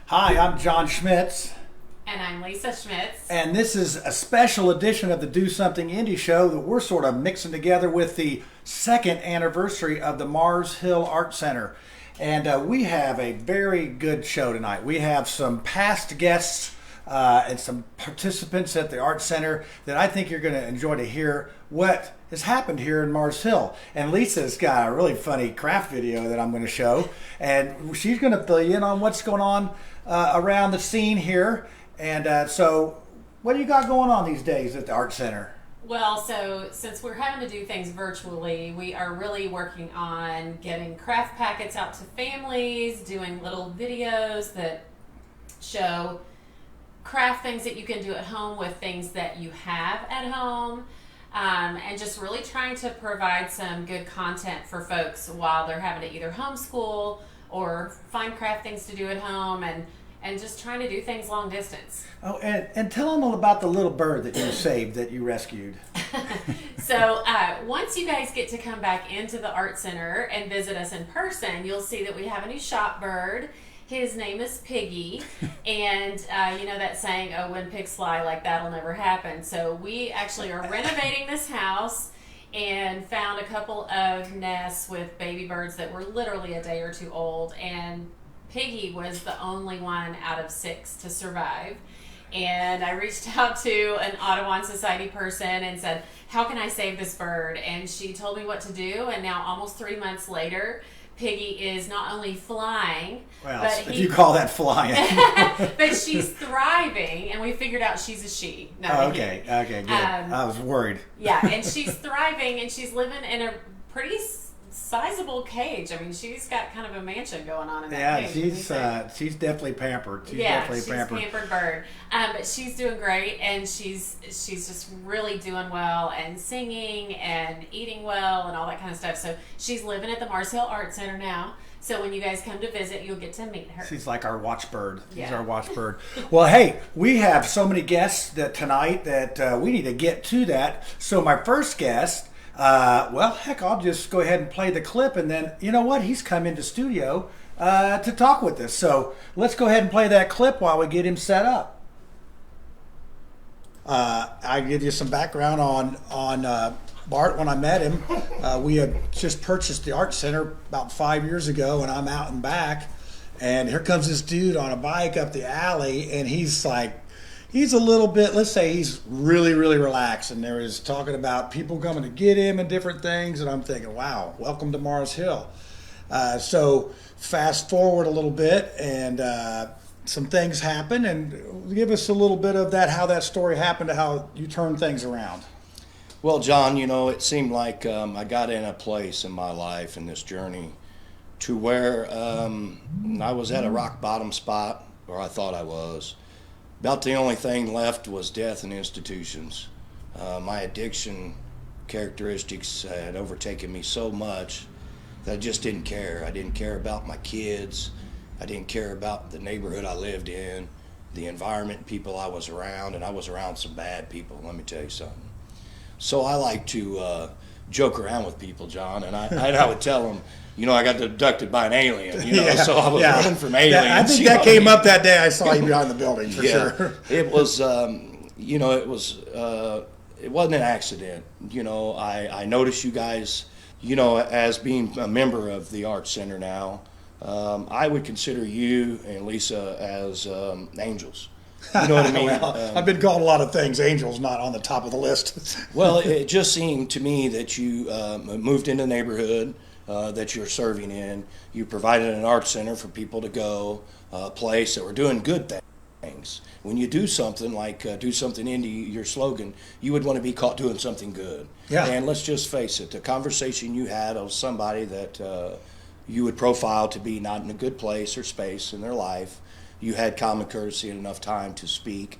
Hi, I'm John Schmitz. And I'm Lisa Schmitz. And this is a special edition of the Do Something Indie show that we're sort of mixing together with the second anniversary of the Mars Hill Art Center. And we have a very good show tonight. We have some past guests and some participants at the Art Center that I think you're going to enjoy to hear what has happened here in Mars Hill. And Lisa's got a really funny craft video that I'm going to show. And she's going to fill you in on what's going on around the scene here. And so what do you got going on these days at the Art Center? Well, so since we're having to do things virtually, we are really working on getting craft packets out to families, doing little videos that show craft things that you can do at home with things that you have at home, and just really trying to provide some good content for folks while they're having to either homeschool or find craft things to do at home, and just trying to do things long distance. Oh, and tell them all about the little bird that you saved, that you rescued. So once you guys get to come back into the Art Center and visit us in person, you'll see that we have a new shop bird. His name is Piggy, and you know that saying, oh, when pigs fly, like that'll never happen. So we actually are renovating this house and found a couple of nests with baby birds that were literally a day or two old, and Piggy was the only one out of 6 to survive. And I reached out to an Audubon Society person and said, how can I save this bird? And she told me what to do, and now almost 3 months later, Piggy is not only flying, well, but if you call that flying. but she's thriving, and we figured out she's a she. Okay, good. I was worried. Yeah, and she's thriving, and she's living in a pretty sizable cage. I mean, she's got kind of a mansion going on in that cage. Yeah, she's definitely pampered. She's definitely pampered. Pampered bird. But she's doing great, and she's just really doing well, and singing and eating well and all that kind of stuff. So she's living at the Mars Hill Art Center now. So when you guys come to visit, you'll get to meet her. She's like our watchbird. Yeah. She's our watchbird. Well, hey, we have so many guests tonight that we need to get to that. So my first guest, well, heck, I'll just go ahead and play the clip, and then, you know what, he's come into studio to talk with us. So let's go ahead and play that clip while we get him set up. I give you some background on Bart. When I met him, we had just purchased the Art Center about 5 years ago, and I'm out and back, and here comes this dude on a bike up the alley, and he's a little bit, let's say he's really, really relaxed, and there is talking about people coming to get him and different things, and I'm thinking, wow, welcome to Mars Hill. So fast forward a little bit, and some things happen, and give us a little bit of that, how that story happened to how you turned things around. Well, John, you know, it seemed like I got in a place in my life in this journey to where I was at a rock bottom spot, or I thought I was. About the only thing left was death and institutions. My addiction characteristics had overtaken me so much that I just didn't care. I didn't care about my kids. I didn't care about the neighborhood I lived in, the environment, people I was around, and I was around some bad people, let me tell you something. So I like to joke around with people, John, and I would tell them, you know, I got abducted by an alien, you know, so I was running from aliens. I think that came up that day I saw you behind the building, for sure. It was, you know, it wasn't an accident. You know, I noticed you guys, you know, as being a member of the Art Center now, I would consider you and Lisa as angels. You know what I mean? Well, I've been called a lot of things. Angels not on the top of the list. Well, it just seemed to me that you moved into the neighborhood that you're serving in. You provided an art center for people to go, a place that were doing good things. When you do something like do something indie, your slogan, you would want to be caught doing something good. Yeah. And let's just face it, the conversation you had of somebody that you would profile to be not in a good place or space in their life, you had common courtesy and enough time to speak,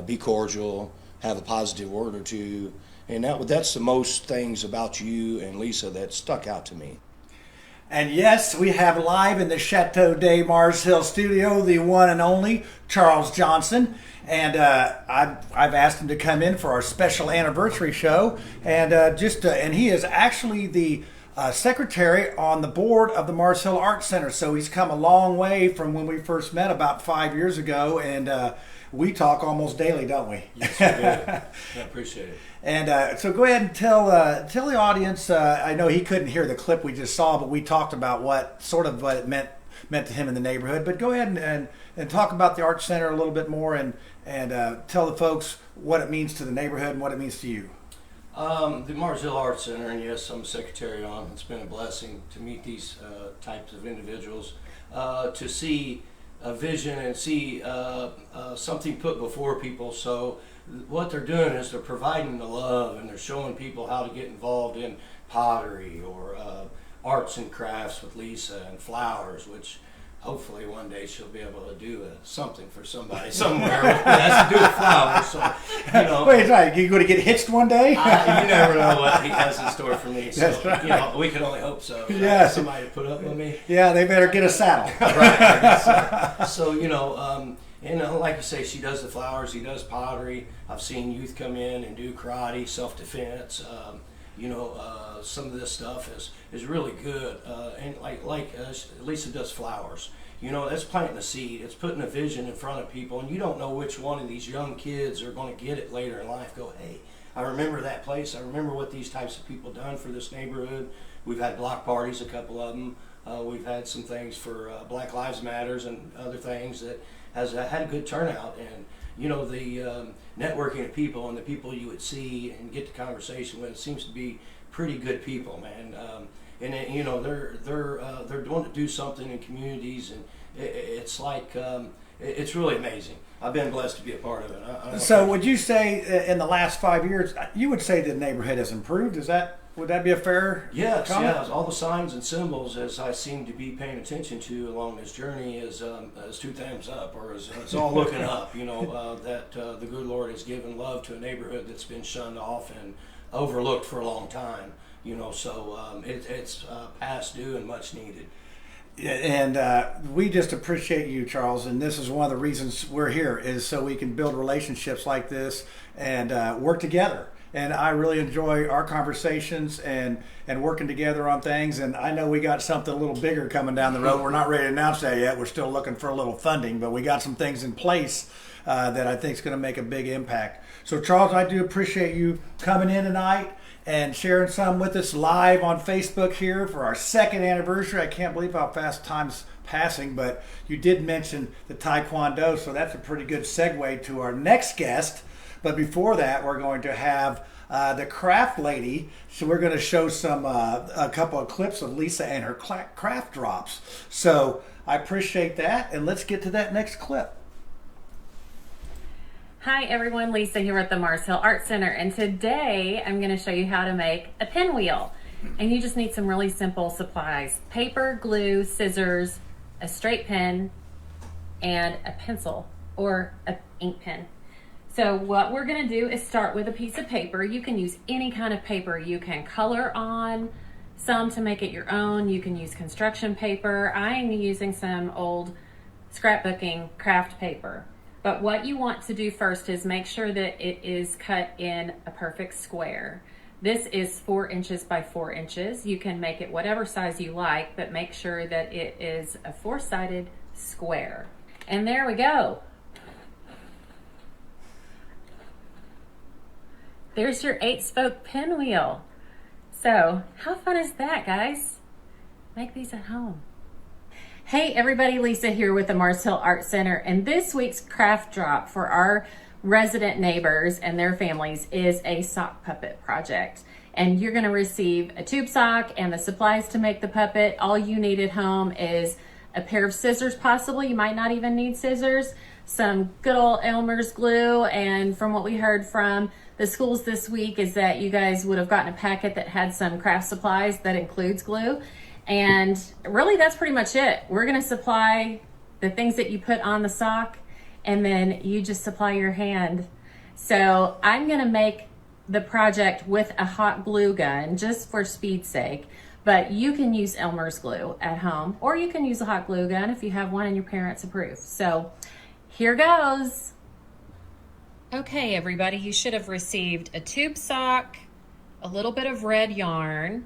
be cordial, have a positive word or two, and that's the most things about you and Lisa that stuck out to me. And yes, we have live in the Chateau de Mars Hill studio the one and only Charles Johnson. And I've asked him to come in for our special anniversary show. And and he is actually the secretary on the board of the Mars Hill Art Center. So he's come a long way from when we first met about 5 years ago. And we talk almost daily, don't we? Yes, we do. I appreciate it. And so go ahead and tell the audience. I know he couldn't hear the clip we just saw, but we talked about what it meant to him in the neighborhood. But go ahead and talk about the Art Center a little bit more, and tell the folks what it means to the neighborhood and what it means to you. The Mars Hill Art Center, and yes, I'm a secretary on. It's been a blessing to meet these types of individuals, to see a vision and see something put before people. So what they're doing is they're providing the love, and they're showing people how to get involved in pottery or arts and crafts with Lisa, and flowers, which hopefully one day she'll be able to do something for somebody somewhere that has to do with flowers. So, you know. Wait, right? You going to get hitched one day? You never know what he has in store for me. So, That's right. You know, we can only hope so. Yeah. Somebody to put up with me. Yeah, they better get a saddle. Right. So, you know, like you say, she does the flowers, he does pottery. I've seen youth come in and do karate, self-defense. Some of this stuff is really good. And Lisa does flowers. You know, that's planting a seed. It's putting a vision in front of people, and you don't know which one of these young kids are going to get it later in life. Go, hey, I remember that place. I remember what these types of people done for this neighborhood. We've had block parties, a couple of them. We've had some things for Black Lives Matters and other things that has had a good turnout. And you know, the networking of people and the people you would see and get the conversation with, it seems to be pretty good people, man. You know, they're doing to do something in communities, and it's like it's really amazing. I've been blessed to be a part of it. So would you say in the last 5 years, you would say the neighborhood has improved? Would that be a fair Yes, comment? yes. All the signs and symbols, as I seem to be paying attention to along this journey, is two thumbs up, or it's all looking up. You know, that the good Lord has given love to a neighborhood that's been shunned off and overlooked for a long time. You know, so it's past due and much needed. And we just appreciate you, Charles, and this is one of the reasons we're here, is so we can build relationships like this and work together. And I really enjoy our conversations and working together on things. And I know we got something a little bigger coming down the road. We're not ready to announce that yet. We're still looking for a little funding, but we got some things in place that I think is going to make a big impact. So, Charles, I do appreciate you coming in tonight and sharing some with us live on Facebook here for our second anniversary. I can't believe how fast time's passing, but you did mention the Taekwondo, so that's a pretty good segue to our next guest. But before that, we're going to have the craft lady. So we're going to show a couple of clips of Lisa and her craft drops. So I appreciate that, and let's get to that next clip. Hi everyone, Lisa here at the Mars Hill Art Center, and today I'm going to show you how to make a pinwheel. And you just need some really simple supplies: paper, glue, scissors, a straight pen, and a pencil or an ink pen. So what we're going to do is start with a piece of paper. You can use any kind of paper. You can color on some to make it your own. You can use construction paper. I am using some old scrapbooking craft paper. But what you want to do first is make sure that it is cut in a perfect square. This is 4 inches by 4 inches. You can make it whatever size you like, but make sure that it is a 4-sided square. And there we go. There's your 8-spoke pinwheel. So, how fun is that, guys? Make these at home. Hey everybody, Lisa here with the Mars Hill Art Center, and this week's craft drop for our resident neighbors and their families is a sock puppet project. And you're gonna receive a tube sock and the supplies to make the puppet. All you need at home is a pair of scissors, possibly. You might not even need scissors. Some good old Elmer's glue, and from what we heard from the schools this week is that you guys would have gotten a packet that had some craft supplies that includes glue. And really that's pretty much it. We're gonna supply the things that you put on the sock, and then you just supply your hand. So I'm gonna make the project with a hot glue gun just for speed's sake, But you can use Elmer's glue at home, or you can use a hot glue gun if you have one and your parents approve. So here goes. Okay, everybody, you should have received a tube sock, a little bit of red yarn,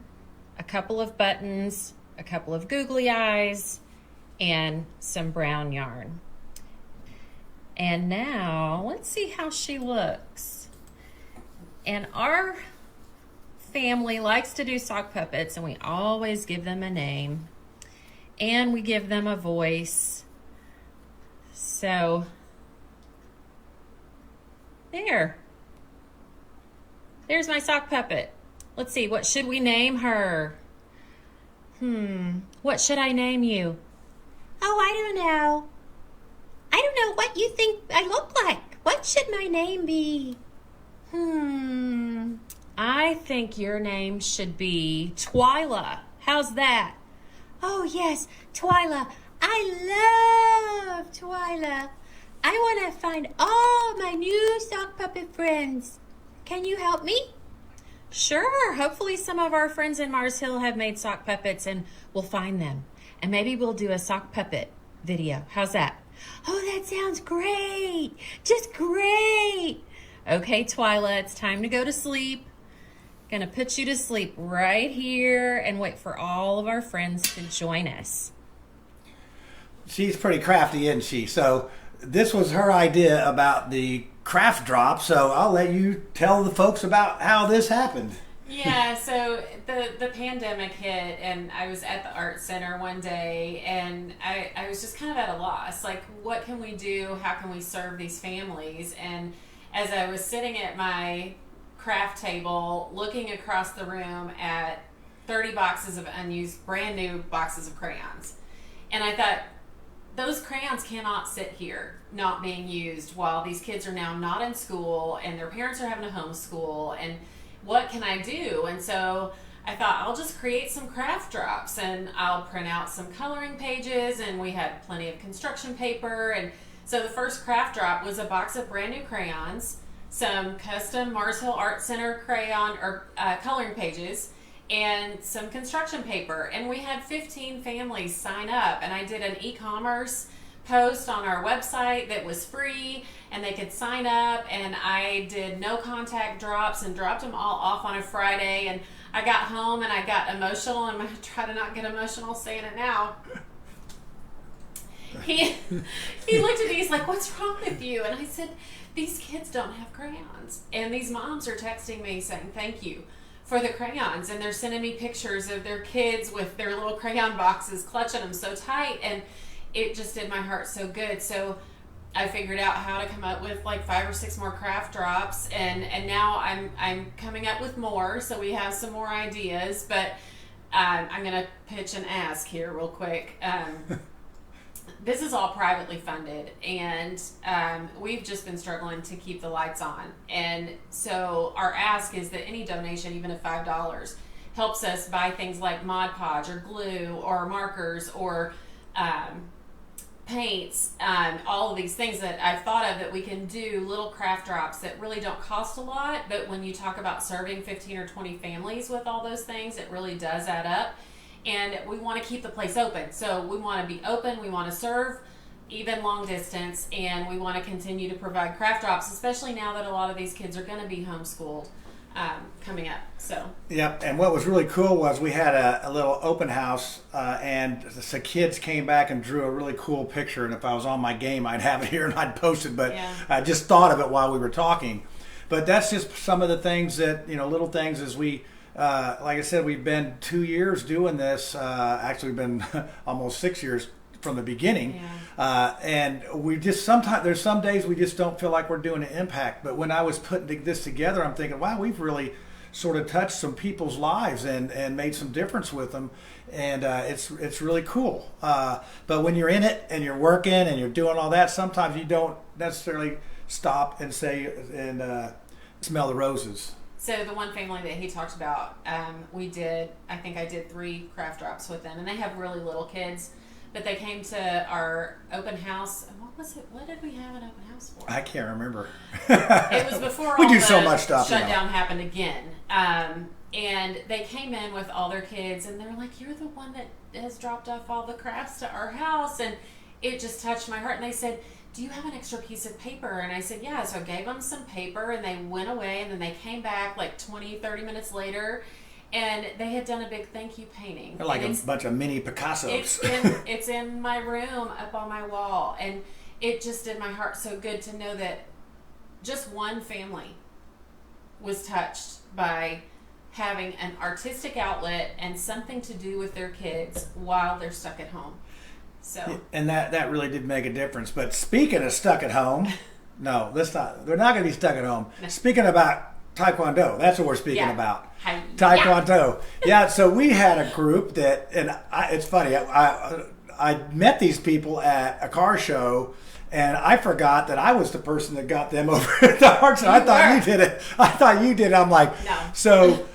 a couple of buttons, a couple of googly eyes, and some brown yarn. And now let's see how she looks. And our family likes to do sock puppets, and we always give them a name and we give them a voice. So there's my sock puppet. Let's see, what should we name her? What should I name you? Oh, I don't know. I don't know what you think I look like. What should my name be? I think your name should be Twyla. How's that? Oh, yes, Twyla. I love Twyla. I want to find all my new sock puppet friends. Can you help me? Sure. Hopefully some of our friends in Mars Hill have made sock puppets, and we'll find them. And maybe we'll do a sock puppet video. How's that? Oh, that sounds great. Just great. Okay, Twyla, it's time to go to sleep. Gonna put you to sleep right here and wait for all of our friends to join us. She's pretty crafty, isn't she? So this was her idea about the craft drop. So I'll let you tell the folks about how this happened. Yeah, so the pandemic hit, and I was at the art center one day, and I was just kind of at a loss. Like, what can we do? How can we serve these families? And as I was sitting at my craft table, looking across the room at 30 boxes of unused, brand new boxes of crayons, and I thought, those crayons cannot sit here not being used while these kids are now not in school and their parents are having to homeschool, and what can I do? And so I thought, I'll just create some craft drops, and I'll print out some coloring pages, and we had plenty of construction paper. And so the first craft drop was a box of brand new crayons, some custom Mars Hill Art Center crayon or coloring pages, and some construction paper. And we had 15 families sign up, and I did an e-commerce post on our website that was free, and they could sign up, and I did no contact drops and dropped them all off on a Friday. And I got home and I got emotional, and I'm going to try to not get emotional saying it now. He looked at me, he's like, what's wrong with you? And I said, these kids don't have crayons, and these moms are texting me saying thank you for the crayons, and they're sending me pictures of their kids with their little crayon boxes clutching them so tight, and it just did my heart so good. So I figured out how to come up with like 5 or 6 more craft drops, and now I'm coming up with more, so we have some more ideas. But I'm gonna pitch and ask here real quick. This is all privately funded, and we've just been struggling to keep the lights on. And so our ask is that any donation, even of $5, helps us buy things like Mod Podge or glue or markers or paints, all of these things that I've thought of that we can do, little craft drops that really don't cost a lot, but when you talk about serving 15 or 20 families with all those things, it really does add up. And we want to keep the place open. So we want to be open, we want to serve even long distance, and we want to continue to provide craft drops, especially now that a lot of these kids are going to be homeschooled coming up. So yep. And what was really cool was we had a little open house, and the kids came back and drew a really cool picture, and if I was on my game I'd have it here and I'd post it, but yeah. I just thought of it while we were talking. But that's just some of the things that, little things as we like I said, we've been 2 years doing this. Actually, we've been almost 6 years from the beginning. Yeah. And we just there's some days we just don't feel like we're doing an impact. But when I was putting this together, I'm thinking, wow, we've really sort of touched some people's lives and made some difference with them. And it's really cool. But when you're in it and you're working and you're doing all that, sometimes you don't necessarily stop and say and smell the roses. So the one family that he talked about, I think I did 3 craft drops with them, and they have really little kids, but they came to our open house. What was it? What did we have an open house for? I can't remember. It was before we all do the so much stuff. shutdown happened again. And they came in with all their kids, and they're like, "You're the one that has dropped off all the crafts to our house." And it just touched my heart. And they said, "Do you have an extra piece of paper?" And I said, "Yeah." So I gave them some paper, and they went away, and then they came back like 20, 30 minutes later, and they had done a big thank you painting. They're like a bunch of mini Picassos. It's in my room up on my wall, and it just did my heart so good to know that just one family was touched by having an artistic outlet and something to do with their kids while they're stuck at home. So, and that really did make a difference. But speaking of stuck at home, no, they're not going to be stuck at home. No. Speaking about Taekwondo, that's what we're speaking Yeah. about. Hi- Taekwondo. Yeah, so we had a group that, and it's funny, I met these people at a car show, and I forgot that I was the person that got them over at the arts. I thought you did it. I thought you did it. I'm like, No. So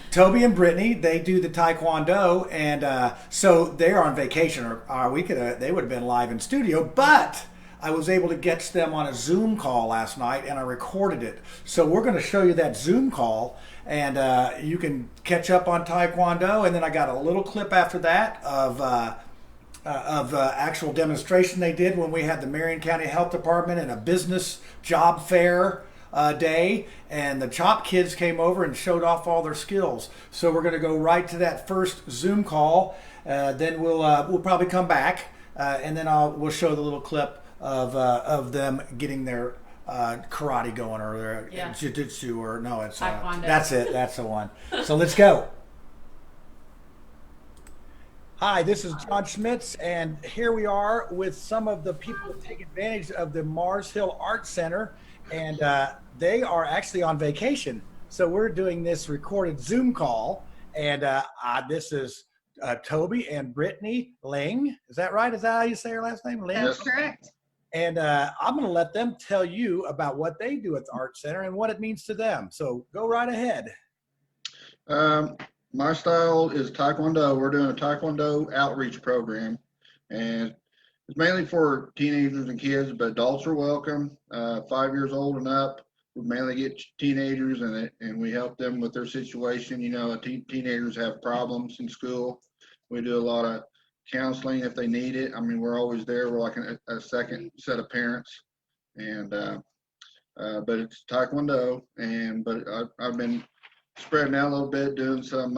Toby and Brittany, they do the Taekwondo, and so they're on vacation, or they would have been live in studio, but I was able to get them on a Zoom call last night, and I recorded it. So we're going to show you that Zoom call, and you can catch up on Taekwondo. And then I got a little clip after that of actual demonstration they did when we had the Marion County Health Department and a business job fair day, and the CHOP kids came over and showed off all their skills. So we're going to go right to that first Zoom call. Then we'll probably come back, and then we'll show the little clip of them getting their karate going, or their jiu-jitsu, or no, it's Taekwondo. That's it. That's the one. So let's go. Hi, this is John Schmitz, and here we are with some of the people that take advantage of the Mars Hill Art Center, and they are actually on vacation. So we're doing this recorded Zoom call, and this is Toby and Brittany Ling. Is that right? Is that how you say her last name? Ling? That's correct. And I'm going to let them tell you about what they do at the Art Center and what it means to them. So go right ahead. My style is Taekwondo. We're doing a Taekwondo Outreach program, and it's mainly for teenagers and kids, but adults are welcome. 5 years old and up. We mainly get teenagers, and we help them with their situation. You know, teenagers have problems in school. We do a lot of counseling if they need it. I mean, we're always there. We're like a second set of parents, and but it's Taekwondo, but I've been spreading out a little bit, doing some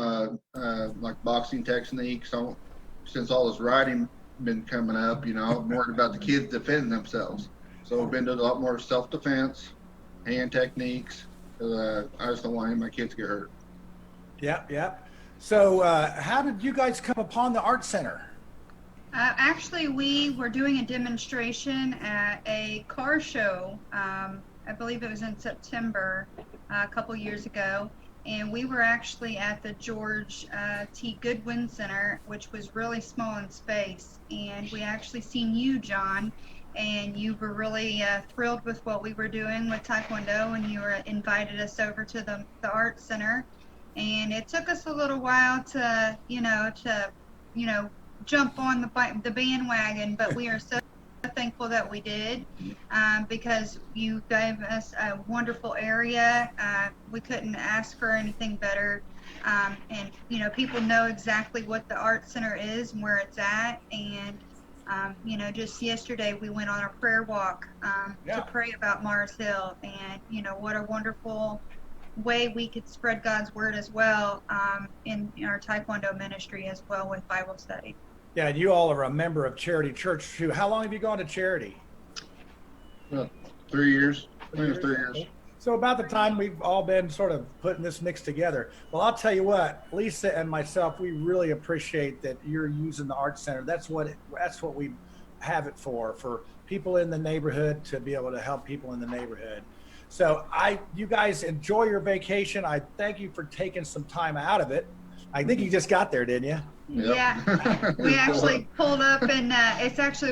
like boxing techniques. So, since all this writing been coming up, you know, I'm worried about the kids defending themselves. So we've been doing a lot more self-defense, hand techniques. I just don't want any of my kids to get hurt. Yep. So how did you guys come upon the Art Center? Actually, we were doing a demonstration at a car show. I believe it was in September a couple years ago. And we were actually at the George T. Goodwin Center, which was really small in space. And we actually seen you, John, and you were really thrilled with what we were doing with Taekwondo, and you invited us over to the Art Center. And it took us a little while to jump on the bandwagon, but we are so thankful that we did, because you gave us a wonderful area. We couldn't ask for anything better, and people know exactly what the Art Center is and where it's at. And just yesterday we went on a prayer walk to pray about Mars Hill, and what a wonderful way we could spread God's word as well, in our Taekwondo ministry as well, with Bible study. Yeah, and you all are a member of Charity Church too. How long have you gone to Charity? 3 years. I think it's 3 years. So about the time we've all been sort of putting this mix together. Well, I'll tell you what, Lisa and myself, we really appreciate that you're using the Art Center. That's what we have it for people in the neighborhood, to be able to help people in the neighborhood. So you guys enjoy your vacation. I thank you for taking some time out of it. I think you just got there, didn't you? Yep. Yeah, we actually pulled up, and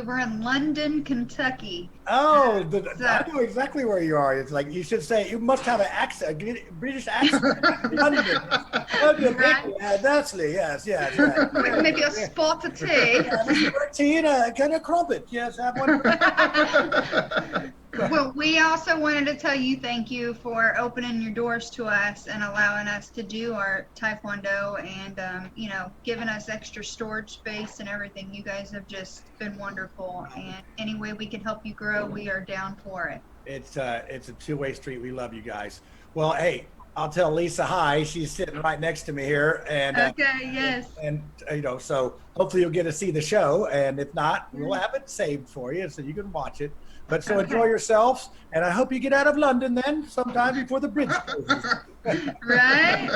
we're in London, Kentucky. Oh, I know exactly where you are. It's like, you should say, you must have an accent, a British accent. London. Right. That's yes. Maybe a spot of tea. Tea and a kind of crumpet. Yes, have one. Well, we also wanted to tell you thank you for opening your doors to us and allowing us to do our Taekwondo and, giving us extra storage space and everything. You guys have just been wonderful. And any way we can help you grow, we are down for it. It's a two-way street. We love you guys. Well, hey, I'll tell Lisa hi. She's sitting right next to me here, and Okay, yes. and so hopefully you'll get to see the show, and if not, we'll have it saved for you so you can watch it. But so enjoy yourselves, and I hope you get out of London then sometime before the bridge closes. Right?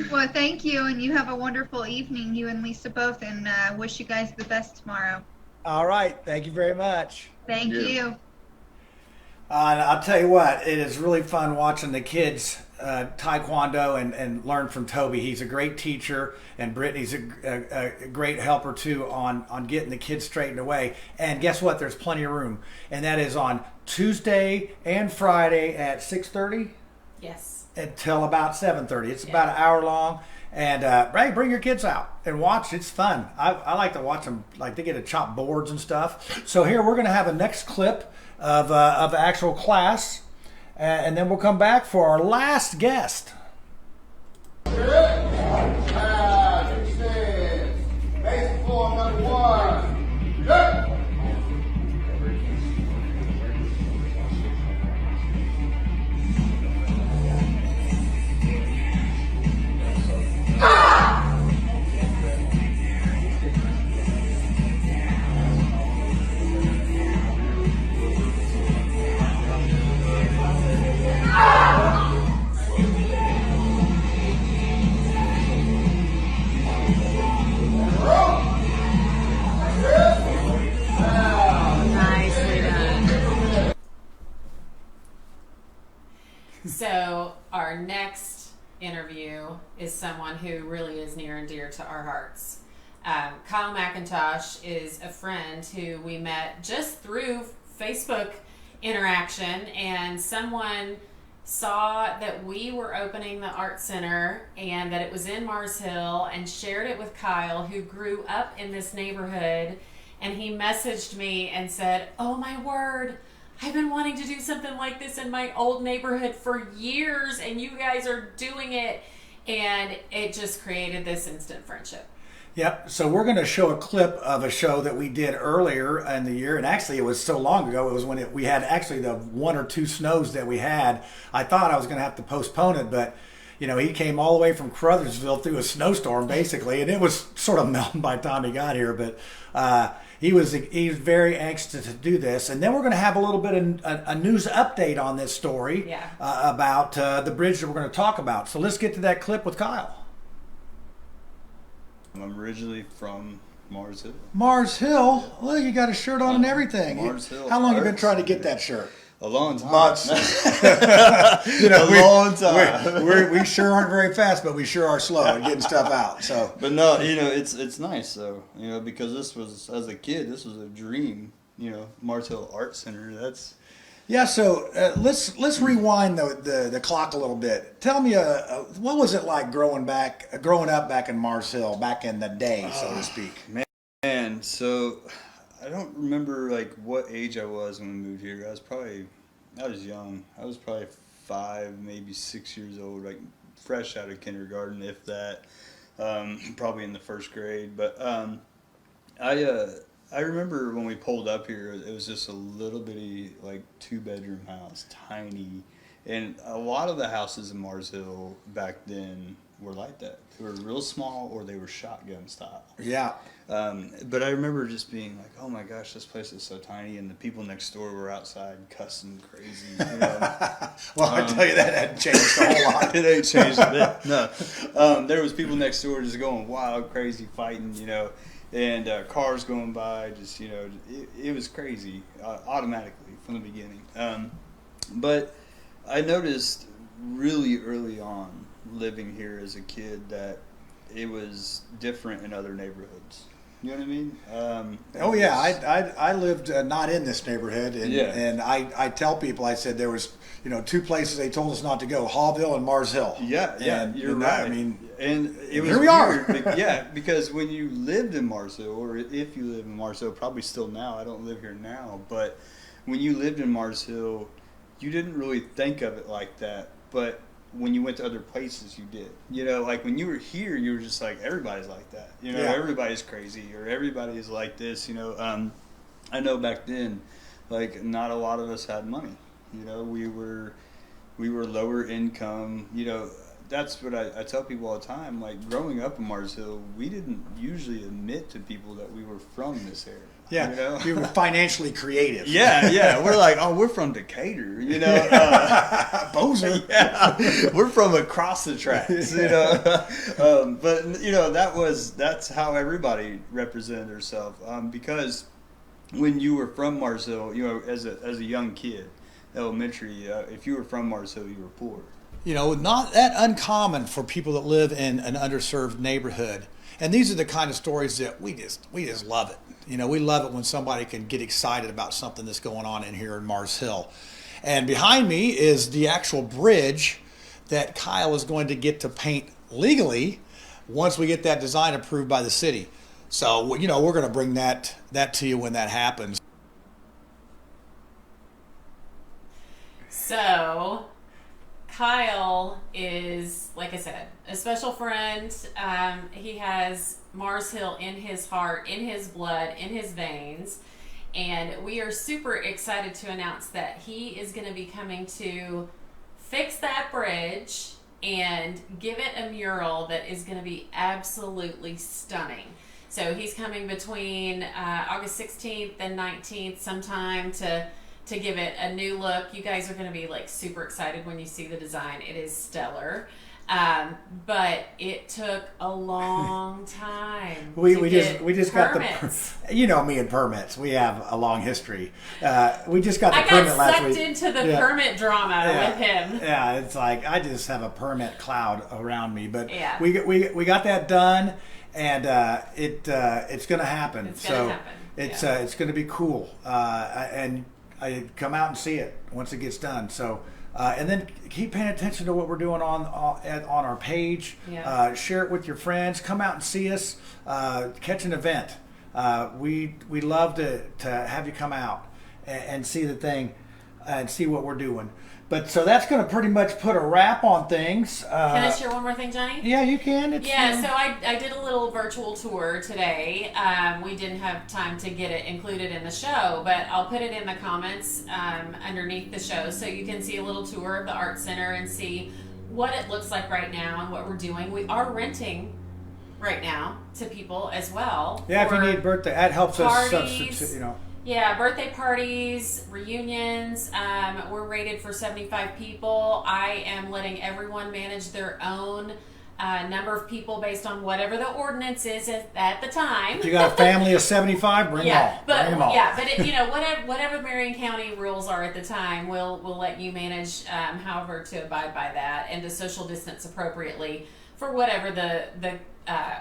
Well, thank you, and you have a wonderful evening, you and Lisa both, and wish you guys the best tomorrow. All right, thank you very much. Thank you. I'll tell you what, it is really fun watching the kids Taekwondo and learn from Toby. He's a great teacher, and Brittany's a great helper too on getting the kids straightened away. And guess what? There's plenty of room, and that is on Tuesday and Friday at 6:30. Yes. Until about 7:30. It's about an hour long. And hey, bring your kids out and watch. It's fun. I like to watch them. Like they get to chop boards and stuff. So here we're going to have a next clip of the actual class, and then we'll come back for our last guest. Basic form number 1. Good. Nicely done. So our next interview is someone who really is near and dear to our hearts. Kyle McIntosh is a friend who we met just through Facebook interaction, and someone saw that we were opening the art center and that it was in Mars Hill and shared it with Kyle, who grew up in this neighborhood, and he messaged me and said, "Oh my word, I've been wanting to do something like this in my old neighborhood for years, and you guys are doing it." And it just created this instant friendship. Yep. So we're going to show a clip of a show that we did earlier in the year, and actually it was so long ago. It was when we had actually the 1 or 2 snows that we had. I thought I was going to have to postpone it, but he came all the way from Caruthersville through a snowstorm basically, and it was sort of melting by the time he got here. But he was very anxious to do this, and then we're going to have a little bit of a news update on this story about the bridge that we're going to talk about. So let's get to that clip with Kyle. I'm originally from Mars Hill. Mars Hill? Look, you got a shirt on and everything. Mars Hill. How long have you been trying to get that shirt? A long time. Months. Long time. We sure aren't very fast, but we sure are slow at getting stuff out. So, but no, it's nice though, because this was, as a kid, this was a dream. Mars Hill Art Center. That's. Yeah, so let's rewind the clock a little bit. Tell me, what was it like growing up back in Mars Hill, back in the day, so to speak? Man, so I don't remember what age I was when we moved here. I was young. I was probably 5, maybe 6 years old, fresh out of kindergarten, if that. Probably in the first grade, but I remember when we pulled up here, it was just a little bitty, 2-bedroom house, tiny. And a lot of the houses in Mars Hill back then were like that. They were real small, or they were shotgun style. Yeah. But I remember just being like, oh my gosh, this place is so tiny. And the people next door were outside cussing crazy. Well, I tell you, that hadn't changed a whole lot. It ain't changed a bit. No. There was people next door just going wild, crazy, fighting, and cars going by, just, it was crazy automatically from the beginning. But I noticed really early on, living here as a kid, that it was different in other neighborhoods. You know what I mean? I lived not in this neighborhood, and I tell people, I said there was 2 places they told us not to go: Hallville and Mars Hill. Yeah, and, you're right. I mean, and it was here we are. Because when you lived in Mars Hill, or if you live in Mars Hill, probably still now. I don't live here now, but when you lived in Mars Hill, you didn't really think of it like that, but when you went to other places, you did. You know, like when you were here, you were just like, everybody's like that. You know, everybody's crazy, or everybody is like this. You know, I know back then, like not a lot of us had money. You know, we were lower income. You know, that's what I tell people all the time. Like growing up in Mars Hill, we didn't usually admit to people that we were from this area. Yeah, you know? we were financially creative. Yeah. We're like, oh, we're from Decatur, you know. Bozer. Yeah, we're from across the tracks, you know. But you know, that's how everybody represented themselves. Because when you were from Mars Hill, you know, as a young kid, elementary, if you were from Mars Hill, you were poor. You know, not that uncommon for people that live in an underserved neighborhood. And these are the kind of stories that we just love it. You know, we love it when somebody can get excited about something that's going on in here in Mars Hill. And behind me is the actual bridge that Kyle is going to get to paint legally once we get that design approved by the city. So, you know, we're going to bring that to you when that happens. So, Kyle is, like I said, a special friend. He has Mars Hill in his heart, in his blood, in his veins. And we are super excited to announce that he is going to be coming to fix that bridge and give it a mural that is going to be absolutely stunning. So he's coming between August 16th and 19th sometime to give it a new look. You guys are going to be like super excited when you see the design. It is stellar. But it took a long time. We just got permits. You know me and permits. We have a long history. We just got the permit last week. I got sucked into the permit drama with him. Yeah, it's like I just have a permit cloud around me. But yeah. we got that done, and it's going to happen. It's going to happen. It's going to be cool. And I come out and see it once it gets done. So. And then keep paying attention to what we're doing on our page. Yeah. Share it with your friends. Come out and see us. Catch an event. We love to have you come out and see the thing and see what we're doing. But so that's going to pretty much put a wrap on things. Can I share one more thing, Johnny? Yeah, you can. So I did a little virtual tour today. We didn't have time to get it included in the show, but I'll put it in the comments underneath the show so you can see a little tour of the Art Center and see what it looks like right now and what we're doing. We are renting right now to people as well. Yeah, if you need birthday, that helps us parties. you know. Yeah, birthday parties, reunions. We're rated for 75 people. I am letting everyone manage their own number of people based on whatever the ordinance is at the time. If you got a family of 75, bring them all. But, bring them all. Yeah, but you know, whatever Marion County rules are at the time, we'll let you manage however to abide by that and to social distance appropriately for whatever the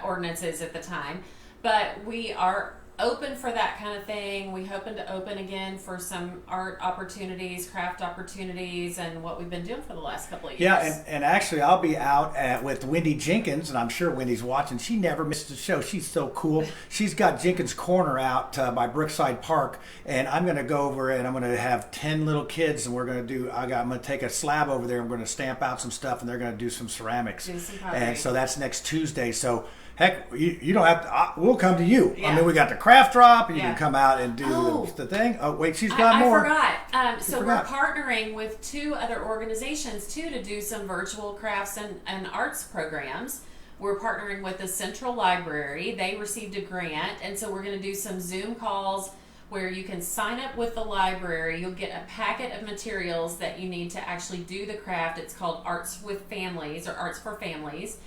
ordinance is at the time. But we are open for that kind of thing. We hoping to open again for some art opportunities, craft opportunities, and what we've been doing for the last couple of years. Yeah, and actually I'll be out with Wendy Jenkins, and I'm sure Wendy's watching. She never misses a show. She's so cool. She's got Jenkins Corner out by Brookside Park, and I'm going to go over and I'm going to have 10 little kids, and we're going to I'm going to take a slab over there. I'm going to stamp out some stuff, and they're going to do some ceramics. Do some pottery. And so that's next Tuesday. So heck, you don't have to. We'll come to you. Yeah. I mean, we got the craft drop. You Yeah. can come out and do the thing. Oh, wait, she's got more. I forgot. So forgot. we're partnering with 2 other organizations too to do some virtual crafts and arts programs. We're partnering with the Central Library. They received a grant, and so we're going to do some Zoom calls where you can sign up with the library. You'll get a packet of materials that you need to actually do the craft. It's called Arts with Families or Arts for Families.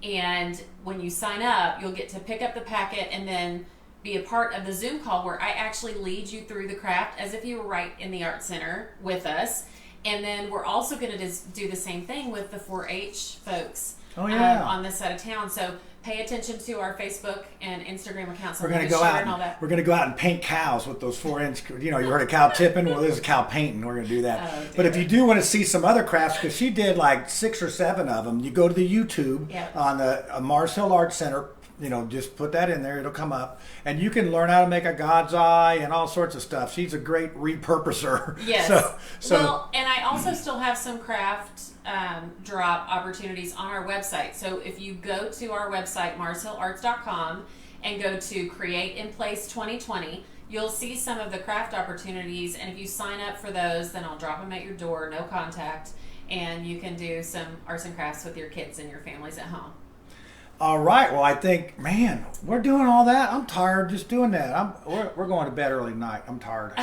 And when you sign up, you'll get to pick up the packet and then be a part of the Zoom call where I actually lead you through the craft as if you were right in the Art Center with us. And then we're also going to do the same thing with the 4-H folks on this side of town. So pay attention to our Facebook and Instagram accounts. We're going to go out. And all that. We're going to go out and paint cows with those 4-inch. You know, you heard of cow tipping. Well, this is cow painting. We're going to do that. Oh, but if you do want to see some other crafts, because she did like 6 or 7 of them, you go to the YouTube on the Mars Hill Art Center just put that in there. It'll come up. And you can learn how to make a God's eye and all sorts of stuff. She's a great repurposer. Yes. So well, and I also still have some craft drop opportunities on our website. So if you go to our website, marshillarts.com, and go to Create in Place 2020, you'll see some of the craft opportunities. And if you sign up for those, then I'll drop them at your door, no contact. And you can do some arts and crafts with your kids and your families at home. All right. Well, I think, man, we're doing all that. I'm tired just doing that. We're going to bed early tonight. I'm tired.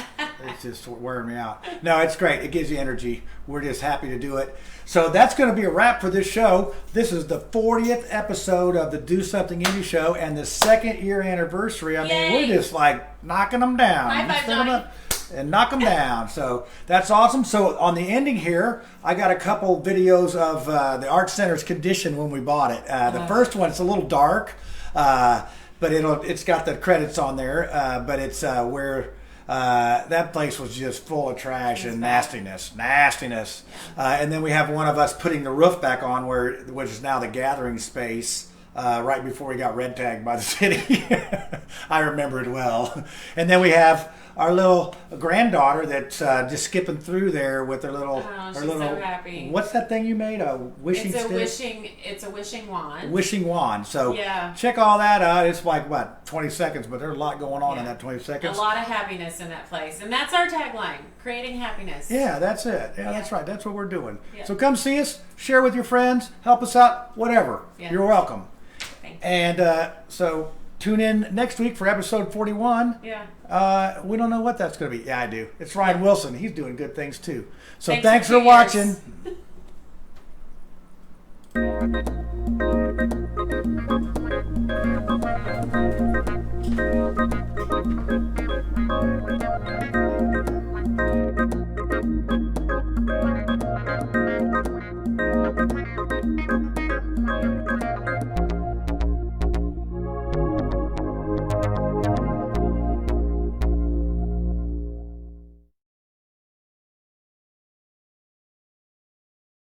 It's just wearing me out. No, it's great. It gives you energy. We're just happy to do it. So that's going to be a wrap for this show. This is the 40th episode of the Do Something Indie Show and the 2nd year anniversary. I mean, we're just like knocking them down. High five, Johnny. And knock them down. So that's awesome. So on the ending here, I got a couple videos of the Art Center's condition when we bought it. The first one, it's a little dark, but it's got the credits on there. But it's where that place was just full of trash and nastiness. And then we have one of us putting the roof back on, which is now the gathering space. Right before we got red tagged by the city. I remember it well. And then we have our little granddaughter that's just skipping through there with her little. Oh, she's her little, so happy. What's that thing you made? A wishing stick? It's a wishing wand. Wishing wand. So yeah. Check all that out. It's like, 20 seconds, but there's a lot going on in that 20 seconds. A lot of happiness in that place. And that's our tagline, creating happiness. Yeah, that's it. Yeah, that's right. That's what we're doing. Yeah. So come see us, share with your friends, help us out, whatever. Yeah. You're welcome. And so tune in next week for episode 41. Yeah. We don't know what that's going to be. Yeah, I do. It's Ryan Wilson. He's doing good things too. So thanks for watching.